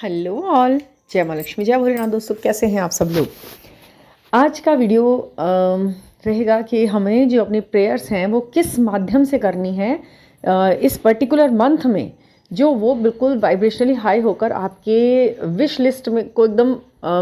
Hello all, जय माँ लक्ष्मी, जय भोलेनाथ। दोस्तों कैसे हैं आप सब लोग। आज का वीडियो रहेगा कि हमें जो अपनी प्रेयर्स हैं वो किस माध्यम से करनी है इस पर्टिकुलर मंथ में, जो वो बिल्कुल वाइब्रेशनली हाई होकर आपके विश लिस्ट में को एकदम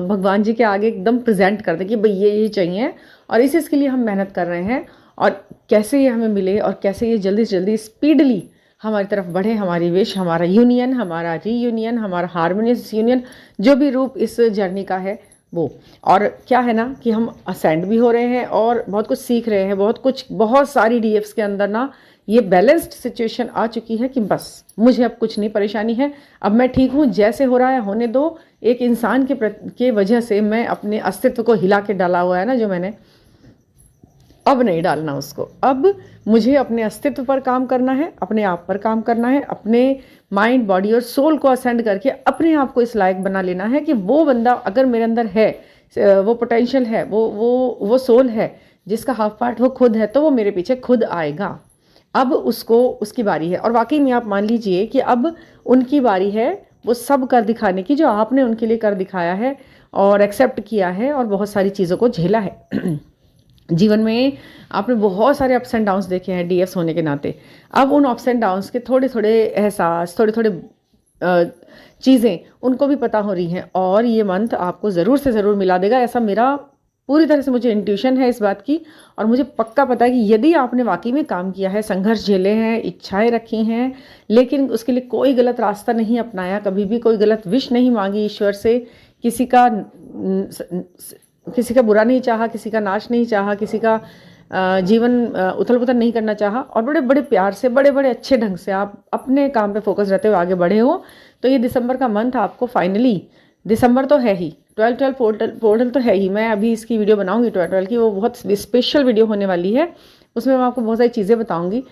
भगवान जी के आगे एकदम प्रेजेंट कर दे कि भाई ये चाहिए और इसके लिए हम मेहनत कर रहे हैं और कैसे ये हमें मिले और कैसे ये जल्दी से जल्दी स्पीडली हमारी तरफ बढ़े। हमारी विश, हमारा यूनियन, हमारा रीयूनियन, हमारा हारमोनियस यूनियन, जो भी रूप इस जर्नी का है वो। और क्या है ना कि हम असेंड भी हो रहे हैं और बहुत कुछ सीख रहे हैं, बहुत सारी डीएफ्स के अंदर ना ये बैलेंस्ड सिचुएशन आ चुकी है कि बस मुझे अब कुछ नहीं परेशानी है, अब मैं ठीक हूँ, जैसे हो रहा है होने दो। एक इंसान के वजह से मैं अपने अस्तित्व को हिला के डाला हुआ है ना जो मैंने, अब नहीं डालना उसको। अब मुझे अपने अस्तित्व पर काम करना है, अपने आप पर काम करना है, अपने माइंड, बॉडी और सोल को असेंड करके अपने आप को इस लायक बना लेना है कि वो बंदा अगर मेरे अंदर है, वो पोटेंशियल है, वो सोल है जिसका हाफ पार्ट वो खुद है, तो वो मेरे पीछे खुद आएगा। अब उसकी बारी है। और वाकई में आप मान लीजिए कि अब उनकी बारी है वो सब कर दिखाने की जो आपने उनके लिए कर दिखाया है और एक्सेप्ट किया है और बहुत सारी चीज़ों को झेला है। जीवन में आपने बहुत सारे अप्स एंड डाउन्स देखे हैं डीएफ्स होने के नाते। अब उन अप्स एंड डाउन्स के थोड़े थोड़े एहसास, थोड़े थोड़े चीज़ें उनको भी पता हो रही हैं और ये मंथ आपको ज़रूर से ज़रूर मिला देगा। ऐसा मेरा पूरी तरह से मुझे इंट्यूशन है इस बात की और मुझे पक्का पता है कि यदि आपने वाकई में काम किया है, संघर्ष झेले हैं, इच्छाएं रखी हैं, लेकिन उसके लिए कोई गलत रास्ता नहीं अपनाया, कभी भी कोई गलत विश नहीं मांगी ईश्वर से, किसी का बुरा नहीं चाहा, किसी का नाश नहीं चाहा, किसी का जीवन उथल पुथल नहीं करना चाहा और बड़े बड़े प्यार से, बड़े बड़े अच्छे ढंग से आप अपने काम पे फोकस रहते हुए आगे बढ़े हो, तो ये दिसंबर का मंथ आपको फाइनली, दिसंबर तो है ही, 12 पोर्टल तो है ही। मैं अभी इसकी वीडियो बनाऊंगी 12 की, वो बहुत स्पेशल वीडियो होने वाली है, उसमें मैं आपको बहुत सारी चीज़ें बताऊंगी।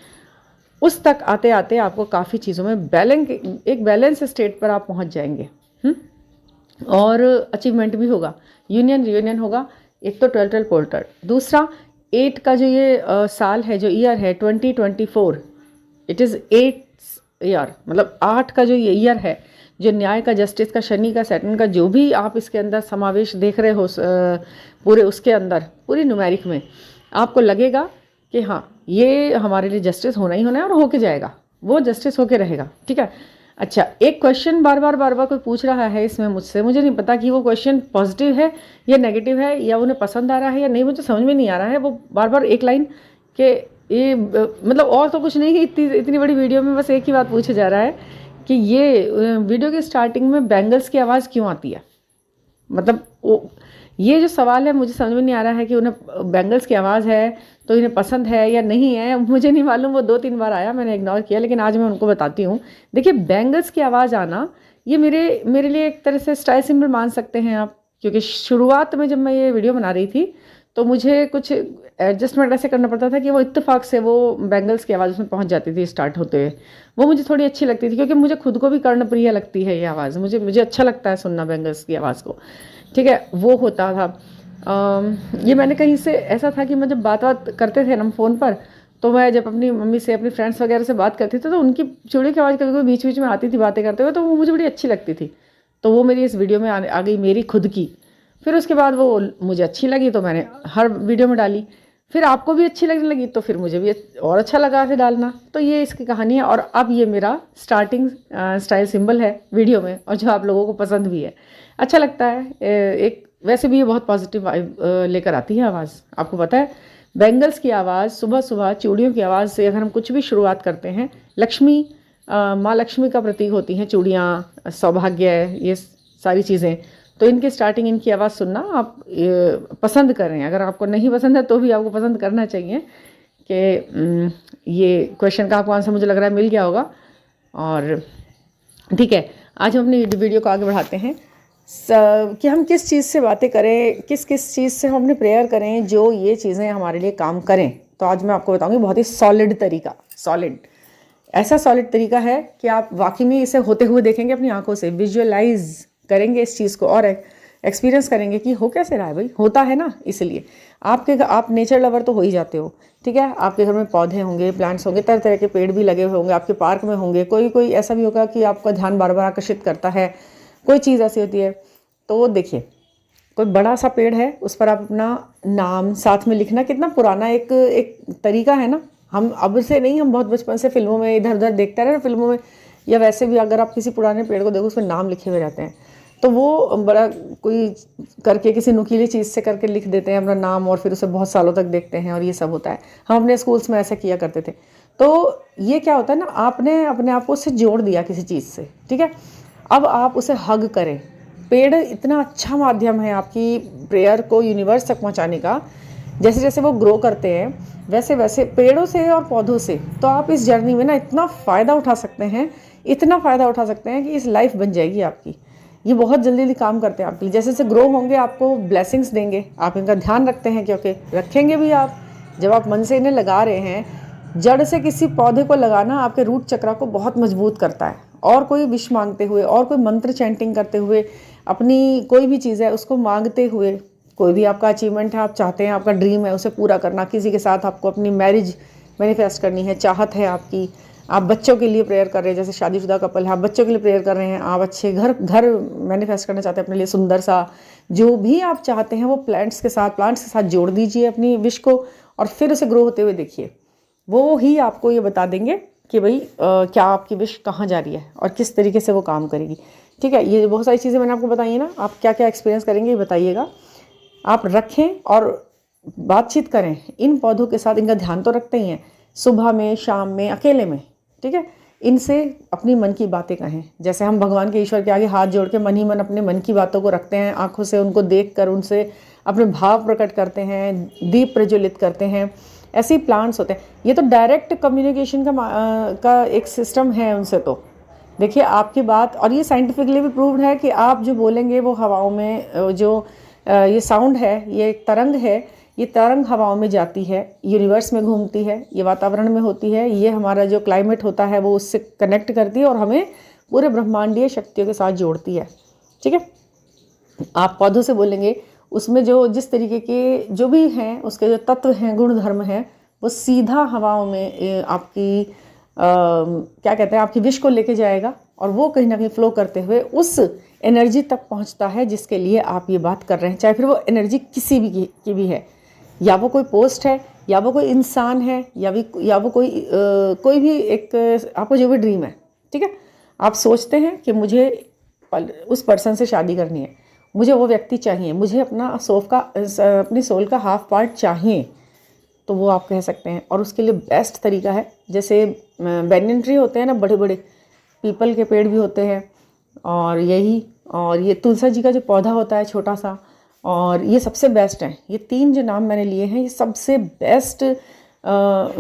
उस तक आते आते आपको काफ़ी चीज़ों में एक बैलेंस स्टेट पर आप पहुँच जाएंगे और अचीवमेंट भी होगा, यूनियन रियूनियन होगा। एक तो 12 पोर्टल, दूसरा 8 का जो ये साल है, जो ईयर है 2024, इट इज़ 8 ईयर, मतलब 8 का जो ये ईयर है, जो न्याय का, जस्टिस का, शनि का, सैटर्न का, जो भी आप इसके अंदर समावेश देख रहे हो पूरे उसके अंदर, पूरी न्यूमेरिक में आपको लगेगा कि हाँ ये हमारे लिए जस्टिस होना ही होना है और होके जाएगा, वो जस्टिस होके रहेगा। ठीक है। अच्छा, एक क्वेश्चन बार बार कोई पूछ रहा है इसमें मुझसे, मुझे नहीं पता कि वो क्वेश्चन पॉजिटिव है या नेगेटिव है या उन्हें पसंद आ रहा है या नहीं, मुझे समझ में नहीं आ रहा है। वो बार बार एक लाइन के ये मतलब और तो कुछ नहीं है, इतनी बड़ी वीडियो में बस एक ही बात पूछा जा रहा है कि ये वीडियो की स्टार्टिंग में बैंगल्स की आवाज़ क्यों आती है। मतलब ये जो सवाल है मुझे समझ में नहीं आ रहा है कि उन्हें बैंगल्स की आवाज़ है तो इन्हें पसंद है या नहीं है, मुझे नहीं मालूम। वो 2-3 बार आया, मैंने इग्नोर किया, लेकिन आज मैं उनको बताती हूँ। देखिए, बैंगल्स की आवाज़ आना ये मेरे लिए एक तरह से स्टाइल सिंबल मान सकते हैं आप, क्योंकि शुरुआत में जब मैं ये वीडियो बना रही थी तो मुझे कुछ एडजस्टमेंट ऐसे करना पड़ता था कि वो इत्तेफाक से वो बैंगल्स की आवाज़ उसमें पहुंच जाती थी स्टार्ट होते हुए। वो मुझे थोड़ी अच्छी लगती थी क्योंकि मुझे खुद को भी कर्णप्रिय लगती है ये आवाज़, मुझे अच्छा लगता है सुनना बैंगल्स की आवाज़ को। ठीक है, वो होता था। ये मैंने कहीं से ऐसा था कि मैं जब बात करते थे ना फ़ोन पर, तो मैं जब अपनी मम्मी से, अपनी फ्रेंड्स वगैरह से बात करती थी तो उनकी चूड़ी की आवाज़ कभी कभी बीच बीच में आती थी बातें करते हुए, तो वो मुझे बड़ी अच्छी लगती थी। तो वो मेरी इस वीडियो में आ गई, मेरी खुद की। फिर उसके बाद वो मुझे अच्छी लगी तो मैंने हर वीडियो में डाली, फिर आपको भी अच्छी लगने लगी तो फिर मुझे भी और अच्छा लगा फिर डालना। तो ये इसकी कहानी है और अब ये मेरा स्टार्टिंग स्टाइल सिंबल है वीडियो में, और जो आप लोगों को पसंद भी है, अच्छा लगता है। एक वैसे भी ये बहुत पॉजिटिव वाइब लेकर आती है आवाज़। आपको पता है, बैंगल्स की आवाज़, सुबह सुबह चूड़ियों की आवाज़ से अगर हम कुछ भी शुरुआत करते हैं, लक्ष्मी, माँ लक्ष्मी का प्रतीक होती हैं चूड़ियाँ, सौभाग्य, ये सारी चीज़ें। तो इनकी स्टार्टिंग, इनकी आवाज़ सुनना आप पसंद करें। अगर आपको नहीं पसंद है तो भी आपको पसंद करना चाहिए। कि ये क्वेश्चन का आपको आंसर मुझे लग रहा है मिल गया होगा। और ठीक है, आज हम अपनी वीडियो को आगे बढ़ाते हैं कि हम किस चीज़ से बातें करें, किस चीज़ से हम अपनी प्रेयर करें जो ये चीज़ें हमारे लिए काम करें। तो आज मैं आपको बताऊंगी बहुत ही सॉलिड तरीका, ऐसा सॉलिड तरीका है कि आप वाकई में इसे होते हुए देखेंगे, अपनी आंखों से विजुअलाइज करेंगे इस चीज़ को और एक्सपीरियंस करेंगे कि हो कैसे रहा है। भाई होता है ना, इसलिए आप नेचर लवर तो हो ही जाते हो। ठीक है, आपके घर में पौधे होंगे, प्लांट्स होंगे, तरह तरह के पेड़ भी लगे हुए होंगे, आपके पार्क में होंगे, कोई ऐसा भी होगा कि आपका ध्यान बार बार आकर्षित करता है। कोई चीज़ ऐसी होती है। तो देखिए, कोई बड़ा सा पेड़ है, उस पर आप अपना नाम साथ में लिखना, कितना पुराना एक तरीका है ना। हम अब से नहीं, हम बहुत बचपन से फिल्मों में इधर उधर देखते रहे ना, फिल्मों में या वैसे भी अगर आप किसी पुराने पेड़ को देखो उस पर नाम लिखे हुए रहते हैं। तो वो बड़ा कोई करके किसी नुकीली चीज़ से करके लिख देते हैं अपना नाम, और फिर उसे बहुत सालों तक देखते हैं, और ये सब होता है। हम अपने स्कूल्स में ऐसा किया करते थे। तो ये क्या होता है ना, आपने अपने आप को उससे जोड़ दिया किसी चीज़ से, ठीक है। अब आप उसे हग करें। पेड़ इतना अच्छा माध्यम है आपकी प्रेयर को यूनिवर्स तक पहुंचाने का। जैसे जैसे वो ग्रो करते हैं वैसे वैसे पेड़ों से और पौधों से, तो आप इस जर्नी में ना इतना फ़ायदा उठा सकते हैं, इतना फ़ायदा उठा सकते हैं कि इस लाइफ बन जाएगी आपकी। ये बहुत जल्दी जल्दी काम करते हैं आपके लिए। जैसे जैसे ग्रो होंगे आपको ब्लेसिंग्स देंगे, आप इनका ध्यान रखते हैं, क्योंकि रखेंगे भी आप। जब आप मन से इन्हें लगा रहे हैं, जड़ से किसी पौधे को लगाना आपके रूट चक्रा को बहुत मजबूत करता है। और कोई विश मांगते हुए और कोई मंत्र चैंटिंग करते हुए, अपनी कोई भी चीज़ है उसको मांगते हुए, कोई भी आपका अचीवमेंट है, आप चाहते हैं, आपका ड्रीम है, उसे पूरा करना, किसी के साथ आपको अपनी मैरिज मैनिफेस्ट करनी है, चाहत है आपकी, आप बच्चों के लिए प्रेयर कर रहे हैं, जैसे शादीशुदा कपल है, आप बच्चों के लिए प्रेयर कर रहे हैं, आप अच्छे घर मैनिफेस्ट करना चाहते हैं अपने लिए सुंदर सा, जो भी आप चाहते हैं वो प्लांट्स के साथ जोड़ दीजिए अपनी विश को, और फिर उसे ग्रो होते हुए देखिए। वो ही आपको ये बता देंगे कि भाई क्या आपकी विश कहाँ जा रही है और किस तरीके से वो काम करेगी, ठीक है। ये बहुत सारी चीज़ें मैंने आपको बताई है ना, आप क्या क्या एक्सपीरियंस करेंगे ये बताइएगा। आप रखें और बातचीत करें इन पौधों के साथ, इनका ध्यान तो रखते ही हैं, सुबह में, शाम में, अकेले में, ठीक है। इनसे अपनी मन की बातें कहें। जैसे हम भगवान के, ईश्वर के आगे हाथ जोड़ के मन ही मन अपने मन की बातों को रखते हैं, आंखों से उनको देखकर उनसे अपने भाव प्रकट करते हैं, दीप प्रज्वलित करते हैं, ऐसे ही प्लांट्स होते हैं। ये तो डायरेक्ट कम्युनिकेशन का एक सिस्टम है उनसे। तो देखिए आपकी बात, और ये साइंटिफिकली भी प्रूव्ड है कि आप जो बोलेंगे वो हवाओं में, जो ये साउंड है, ये एक तरंग है, ये तरंग हवाओं में जाती है, यूनिवर्स में घूमती है, ये वातावरण में होती है, ये हमारा जो क्लाइमेट होता है वो उससे कनेक्ट करती है और हमें पूरे ब्रह्मांडीय शक्तियों के साथ जोड़ती है, ठीक है। आप पौधों से बोलेंगे, उसमें जो जिस तरीके के जो भी हैं, उसके जो तत्व हैं, गुण धर्म हैं, वो सीधा हवाओं में आपकी क्या कहते हैं, आपकी विश को लेके जाएगा, और वो कहीं ना कहीं फ्लो करते हुए उस एनर्जी तक पहुंचता है जिसके लिए आप ये बात कर रहे हैं। चाहे फिर वो एनर्जी किसी भी की भी है, या वो कोई पोस्ट है, या वो कोई इंसान है, या वो कोई भी एक आपको जो भी ड्रीम है, ठीक है। आप सोचते हैं कि मुझे उस पर्सन से शादी करनी है, मुझे वो व्यक्ति चाहिए, मुझे अपनी सोल का हाफ पार्ट चाहिए, तो वो आप कह सकते हैं। और उसके लिए बेस्ट तरीका है, जैसे बैनियन ट्री होते हैं ना, बड़े बड़े पीपल के पेड़ भी होते हैं, और ये तुलसी जी का जो पौधा होता है छोटा सा, और ये सबसे बेस्ट है। ये 3 जो नाम मैंने लिए हैं ये सबसे बेस्ट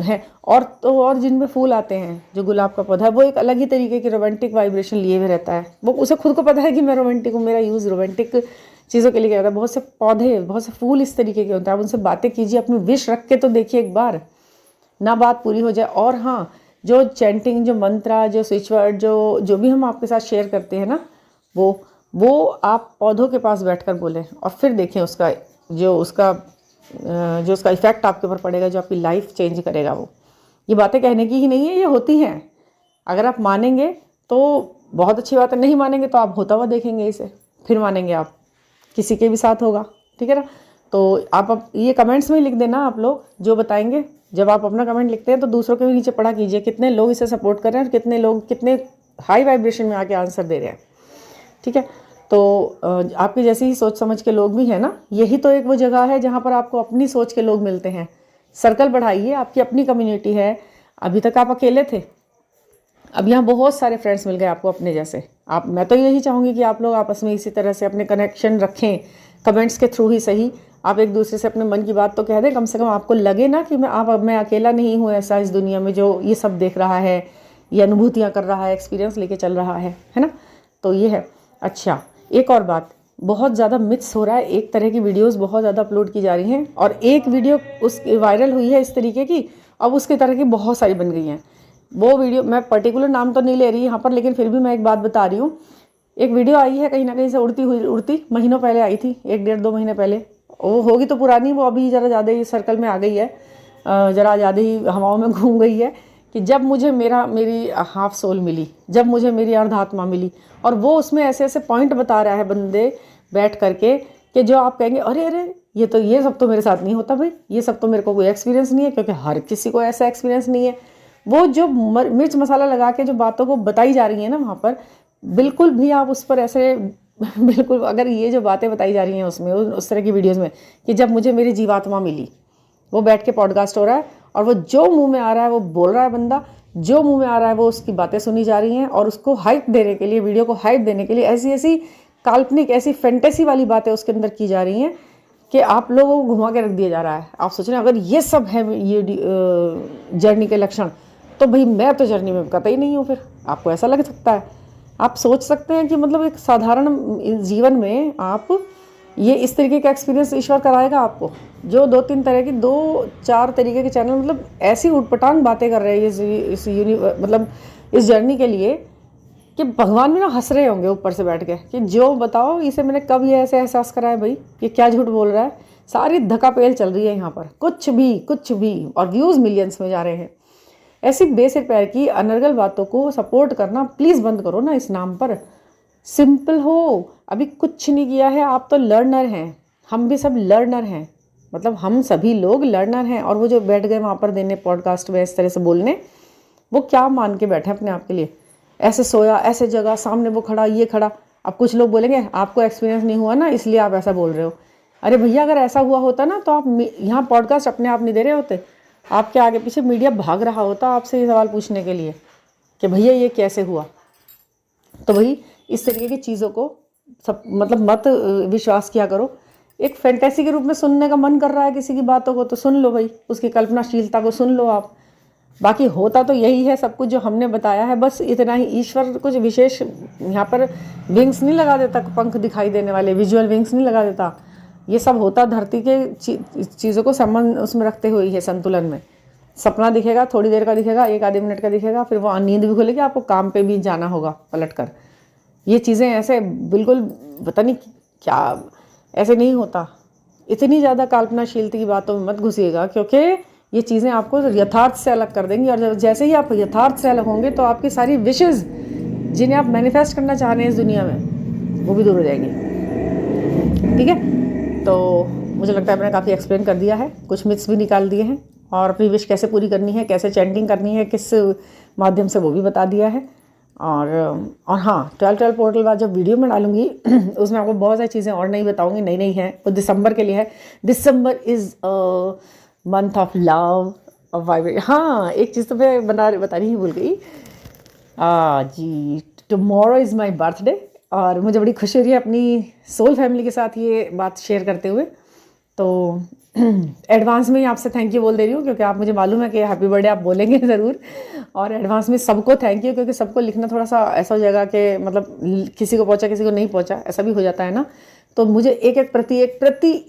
है। और जिनमें फूल आते हैं, जो गुलाब का पौधा है, वो एक अलग ही तरीके की रोमांटिक वाइब्रेशन लिए हुए रहता है। वो उसे खुद को पता है कि मैं रोमांटिक हूँ, मेरा यूज़ रोमांटिक चीज़ों के लिए किया जाता है। बहुत से पौधे, बहुत से फूल इस तरीके के होते हैं। आप उनसे बातें कीजिए, अपनी विश रख के तो देखिए एक बार, ना बात पूरी हो जाए। और हाँ, जो चैंटिंग, जो मंत्रा, जो स्विच वर्ड, जो भी हम आपके साथ शेयर करते हैं ना, वो आप पौधों के पास बैठकर बोलें, और फिर देखें उसका इफ़ेक्ट आपके ऊपर पड़ेगा, जो आपकी लाइफ चेंज करेगा। वो ये बातें कहने की ही नहीं है, ये होती हैं। अगर आप मानेंगे तो बहुत अच्छी बात है, नहीं मानेंगे तो आप होता हुआ देखेंगे इसे, फिर मानेंगे आप, किसी के भी साथ होगा, ठीक है ना। तो आप ये कमेंट्स में लिख देना, आप लोग जो बताएंगे। जब आप अपना कमेंट लिखते हैं तो दूसरों के भी नीचे पढ़ा कीजिए, कितने लोग इसे सपोर्ट कर रहे हैं और कितने लोग कितने हाई वाइब्रेशन में आके आंसर दे रहे हैं, ठीक है। तो आपकी जैसी ही सोच समझ के लोग भी हैं ना, यही तो एक वो जगह है जहाँ पर आपको अपनी सोच के लोग मिलते हैं। सर्कल बढ़ाइए, आपकी अपनी कम्युनिटी है। अभी तक आप अकेले थे, अब यहाँ बहुत सारे फ्रेंड्स मिल गए आपको अपने जैसे। मैं तो यही चाहूँगी कि आप लोग आपस में इसी तरह से अपने कनेक्शन रखें, कमेंट्स के थ्रू ही सही। आप एक दूसरे से अपने मन की बात तो कह दें, कम से कम आपको लगे ना कि मैं अकेला नहीं हूँ ऐसा इस दुनिया में जो ये सब देख रहा है, ये अनुभूतियाँ कर रहा है, एक्सपीरियंस लेके चल रहा है ना। तो ये है। अच्छा, एक और बात, बहुत ज़्यादा मिथ्स हो रहा है, एक तरह की वीडियोस बहुत ज़्यादा अपलोड की जा रही हैं, और एक वीडियो उस वायरल हुई है इस तरीके की, अब उसके तरह की बहुत सारी बन गई हैं। वो वीडियो, मैं पर्टिकुलर नाम तो नहीं ले रही यहाँ पर, लेकिन फिर भी मैं एक बात बता रही हूँ। एक वीडियो आई है कहीं ना कहीं से उड़ती महीनों पहले आई थी, 1-1.5-2 महीने पहले। वो होगी तो पुरानी, वो अभी ज़रा ज़्यादा ही सर्कल में आ गई है, ज़रा ज़्यादा ही हवाओं में घूम गई है कि जब मुझे मेरी हाफ सोल मिली, जब मुझे मेरी अर्धात्मा मिली, और वो उसमें ऐसे ऐसे पॉइंट बता रहा है बंदे बैठ करके कि जो आप कहेंगे अरे अरे ये सब तो मेरे साथ नहीं होता भाई, ये सब तो मेरे को कोई एक्सपीरियंस नहीं है, क्योंकि हर किसी को ऐसा एक्सपीरियंस नहीं है। वो जो मिर्च मसाला लगा के जो बातों को बताई जा रही है ना वहाँ पर, बिल्कुल भी आप उस पर ऐसे बिल्कुल, अगर ये जो बातें बताई जा रही हैं उसमें, उस तरह की वीडियोज़ में कि जब मुझे मेरी जीवात्मा मिली, वो बैठ के पॉडकास्ट हो रहा है और वो जो मुंह में आ रहा है वो बोल रहा है बंदा, जो मुंह में आ रहा है वो उसकी बातें सुनी जा रही हैं, और उसको हाइप देने के लिए, वीडियो को हाइप देने के लिए ऐसी ऐसी काल्पनिक, ऐसी फैंटेसी वाली बातें उसके अंदर की जा रही हैं कि आप लोगों को घुमा के रख दिया जा रहा है। आप सोच रहे हैं अगर ये सब है ये जर्नी के लक्षण, तो भाई मैं तो जर्नी में कतई नहीं हूँ। फिर आपको ऐसा लग सकता है, आप सोच सकते हैं कि मतलब एक साधारण जीवन में आप ये इस तरीके का एक्सपीरियंस ईश्वर कराएगा आपको, जो 2-4 तरीके के चैनल मतलब ऐसी उटपटांग बातें कर रहे हैं मतलब इस जर्नी के लिए, कि भगवान भी ना हंस रहे होंगे ऊपर से बैठ के कि जो बताओ इसे मैंने कब ये ऐसे एहसास करा है भाई, ये क्या झूठ बोल रहा है। सारी धक्कापेल चल रही है यहाँ पर, कुछ भी, और व्यूज़ मिलियंस में जा रहे हैं। ऐसी बेसिक पैर की अनर्गल बातों को सपोर्ट करना प्लीज़ बंद करो ना इस नाम पर। सिंपल हो, अभी कुछ नहीं किया है, आप तो लर्नर हैं, हम भी सब लर्नर हैं, मतलब हम सभी लोग लर्नर हैं। और वो जो बैठ गए वहाँ पर देने पॉडकास्ट में इस तरह से बोलने, वो क्या मान के बैठे अपने आप के लिए, ऐसे सोया, ऐसे जगह, सामने वो खड़ा, ये खड़ा। अब कुछ लोग बोलेंगे आपको एक्सपीरियंस नहीं हुआ ना इसलिए आप ऐसा बोल रहे हो। अरे भैया अगर ऐसा हुआ होता ना तो आप यहाँ पॉडकास्ट अपने आप नहीं दे रहे होते, आपके आगे पीछे मीडिया भाग रहा होता आपसे ये सवाल पूछने के लिए कि भैया ये कैसे हुआ। तो भाई इस तरीके की चीज़ों को सब मतलब मत विश्वास किया करो। एक फैंटेसी के रूप में सुनने का मन कर रहा है किसी की बातों को तो सुन लो भाई, उसकी कल्पनाशीलता को सुन लो आप। बाकी होता तो यही है सब कुछ जो हमने बताया है, बस इतना ही। ईश्वर कुछ विशेष यहाँ पर विंग्स नहीं लगा देता, पंख दिखाई देने वाले विजुअल विंग्स नहीं लगा देता। ये सब होता धरती के चीज़ों को संबंध उसमें रखते हुए ही है, संतुलन में। सपना दिखेगा, थोड़ी देर का दिखेगा, 1 आधे मिनट का दिखेगा, फिर वो नींद भी खुलेगी, आपको काम पे भी जाना होगा पलट कर। ये चीज़ें ऐसे बिल्कुल पता नहीं क्या, ऐसे नहीं होता। इतनी ज़्यादा कल्पनाशीलता की बातों में मत घुसिएगा, क्योंकि ये चीज़ें आपको यथार्थ से अलग कर देंगी। और जैसे ही आप यथार्थ से अलग होंगे तो आपकी सारी विशेज़ जिन्हें आप मैनिफेस्ट करना चाह रहे हैं इस दुनिया में, वो भी दूर हो जाएंगी। ठीक है, तो मुझे लगता है मैंने काफ़ी एक्सप्लेन कर दिया है, कुछ मिथ्स भी निकाल दिए हैं, और अपनी विश कैसे पूरी करनी है, कैसे चैंटिंग करनी है, किस माध्यम से, वो भी बता दिया है। और हाँ, 12 पोर्टल बाद जब वीडियो में डालूंगी उसमें आपको बहुत सारी चीज़ें और नहीं बताऊंगी, नई है, वो दिसंबर के लिए है। December is month of love of vibrate. हाँ, एक चीज़ तो मैं बतानी ही भूल गई जी, टुमारो इज़ माई बर्थडे, और मुझे बड़ी खुशी हो रही है अपनी सोल फैमिली के साथ ये बात शेयर करते हुए। तो एडवांस में ही आपसे थैंक यू बोल दे रही हूँ, क्योंकि आप मुझे मालूम है कि हैप्पी बर्थडे आप बोलेंगे ज़रूर। और एडवांस में सबको थैंक यू, क्योंकि सबको लिखना थोड़ा सा ऐसा हो जाएगा कि मतलब किसी को पहुँचा किसी को नहीं पहुँचा, ऐसा भी हो जाता है ना। तो मुझे प्रति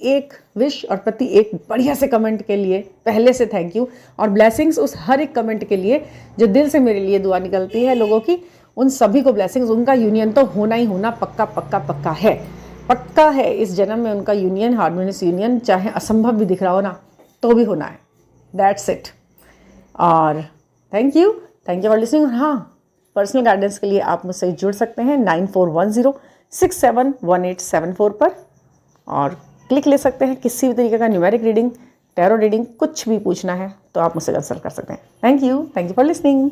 एक विश और प्रति एक बढ़िया से कमेंट के लिए पहले से थैंक यू, और ब्लेसिंग्स उस हर एक कमेंट के लिए जो दिल से मेरे लिए दुआ निकलती है लोगों की, उन सभी को ब्लेसिंग्स। उनका यूनियन तो होना ही होना, पक्का है इस जन्म में उनका यूनियन, हार्मोनियस यूनियन, चाहे असंभव भी दिख रहा हो ना तो भी होना है। That's it. और थैंक यू फॉर लिसनिंग। और हाँ, पर्सनल गाइडेंस के लिए आप मुझसे जुड़ सकते हैं 9410671874 पर, और क्लिक ले सकते हैं। किसी भी तरीके का न्यूमेरिक रीडिंग, टैरो रीडिंग, कुछ भी पूछना है तो आप मुझसे कंसल्ट कर सकते हैं। Thank you for listening.